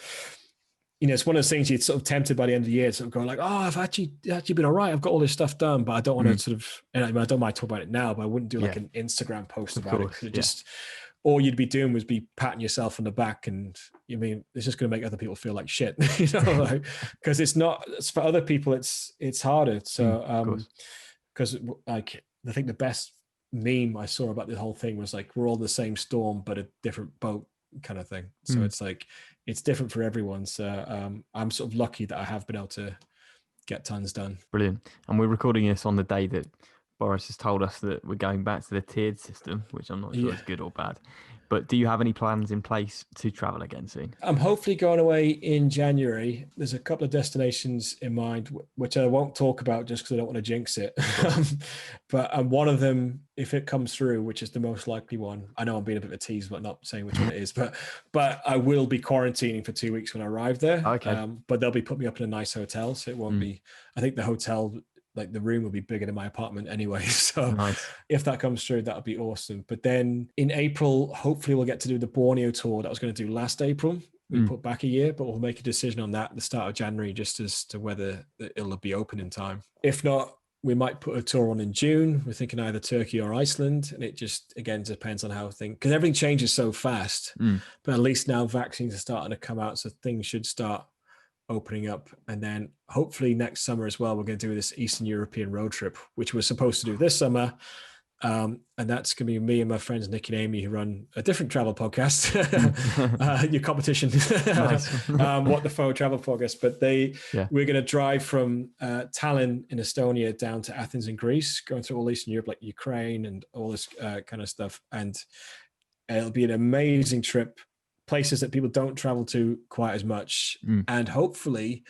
you know, it's one of those things you're sort of tempted by the end of the year, sort of going like, oh, I've actually been all right, I've got all this stuff done, but I don't want to sort of, and I don't mind talking about it now, but I wouldn't do like an Instagram post about it, because it just, all you'd be doing was be patting yourself on the back, and you mean it's just going to make other people feel like shit, you know, like, because it's for other people, it's harder. So because like, I think the best meme I saw about the whole thing was like, we're all the same storm but a different boat kind of thing. So it's like, it's different for everyone. So I'm sort of lucky that I have been able to get tons done. Brilliant. And we're recording this on the day that Boris has told us that we're going back to the tiered system, which I'm not sure is good or bad. But do you have any plans in place to travel again soon? I'm hopefully going away in January. There's a couple of destinations in mind, which I won't talk about just because I don't want to jinx it. But one of them, if it comes through, which is the most likely one, I know I'm being a bit of a tease, but not saying which one it is, but I will be quarantining for 2 weeks when I arrive there. Okay. But they'll be putting me up in a nice hotel, so it won't be, I think the hotel, like the room will be bigger than my apartment anyway. So if that comes through, that'll be awesome. But then in April, hopefully we'll get to do the Borneo tour that I was going to do last April. We put back a year, but we'll make a decision on that at the start of January, just as to whether it'll be open in time. If not, we might put a tour on in June. We're thinking either Turkey or Iceland. And it just, again, depends on how because everything changes so fast. But at least now vaccines are starting to come out, so things should start opening up. And then hopefully next summer as well, we're going to do this Eastern European road trip, which we're supposed to do this summer. And that's going to be me and my friends Nick and Amy, who run a different travel podcast, your competition, What the Phone travel podcast. But we're going to drive from Tallinn in Estonia down to Athens in Greece, going through all Eastern Europe, like Ukraine and all this kind of stuff. And it'll be an amazing trip, places that people don't travel to quite as much. And hopefully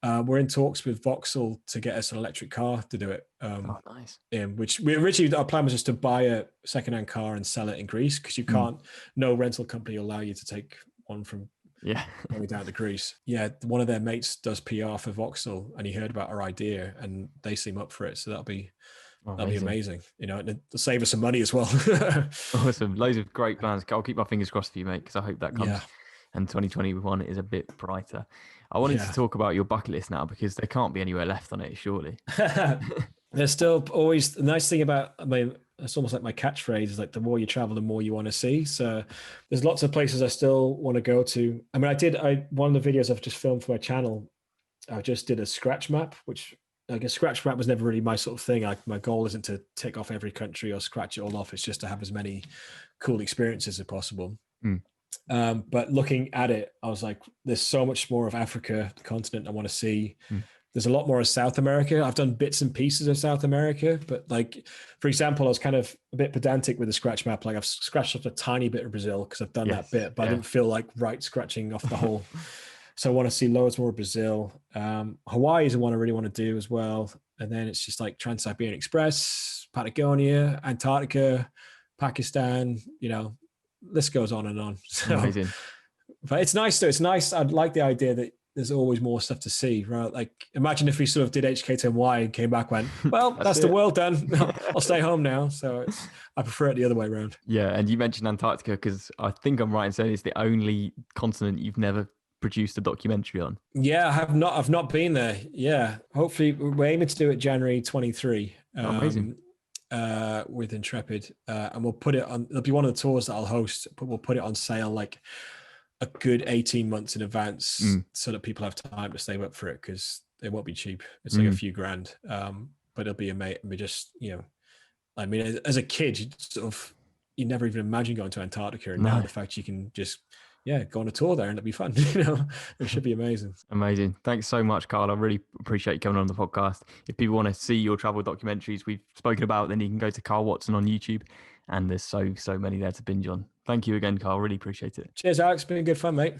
we're in talks with Vauxhall to get us an electric car to do it. Nice. Which we originally, our plan was just to buy a secondhand car and sell it in Greece, because you can't, no rental company will allow you to take one from going down to Greece. Yeah, one of their mates does PR for Vauxhall, and he heard about our idea, and they seem up for it. So that'll be amazing, you know, and it'll save us some money as well. Awesome. Loads of great plans. I'll keep my fingers crossed for you, mate, because I hope that comes. And 2021 is a bit brighter. I wanted to talk about your bucket list now, because there can't be anywhere left on it, surely. There's still always, the nice thing about, I mean, it's almost like my catchphrase is like, the more you travel, the more you want to see. So there's lots of places I still want to go to. I mean, one of the videos I've just filmed for my channel, I just did a scratch map, which I guess scratch map was never really my sort of thing. My goal isn't to tick off every country or scratch it all off. It's just to have as many cool experiences as possible. But looking at it, I was like, there's so much more of Africa, the continent, I want to see. There's a lot more of South America. I've done bits and pieces of South America, but like, for example, I was kind of a bit pedantic with the scratch map. Like, I've scratched off a tiny bit of Brazil because I've done that bit, but I didn't feel like scratching off the whole. So I want to see loads more of Brazil. Hawaii is the one I really want to do as well. And then it's just like Trans-Siberian Express, Patagonia, Antarctica, Pakistan, you know, list goes on and on. So, amazing. But it's nice though. It's nice. I'd like the idea that there's always more stuff to see, right? Like, imagine if we sort of did HK2NY and came back, went, well, that's the world done. I'll stay home now. So I prefer it the other way around. Yeah. And you mentioned Antarctica, because I think I'm right in saying it's the only continent you've never produced a documentary on. Yeah, I've not been there. Yeah. Hopefully we're aiming to do it January 23. Amazing. With Intrepid. And we'll put it on, it'll be one of the tours that I'll host, but we'll put it on sale like a good 18 months in advance so that people have time to save up for it, because it won't be cheap. It's like a few grand. But it'll be amazing. Just, you know, I mean, as a kid, you never even imagine going to Antarctica. And now the fact you can just, yeah, go on a tour there and it'll be fun. It should be amazing. Amazing. Thanks so much, Karl. I really appreciate you coming on the podcast. If people want to see your travel documentaries we've spoken about, then you can go to Karl Watson on YouTube, and there's so many there to binge on. Thank you again, Karl. Really appreciate it. Cheers, Alex. Been good fun, mate.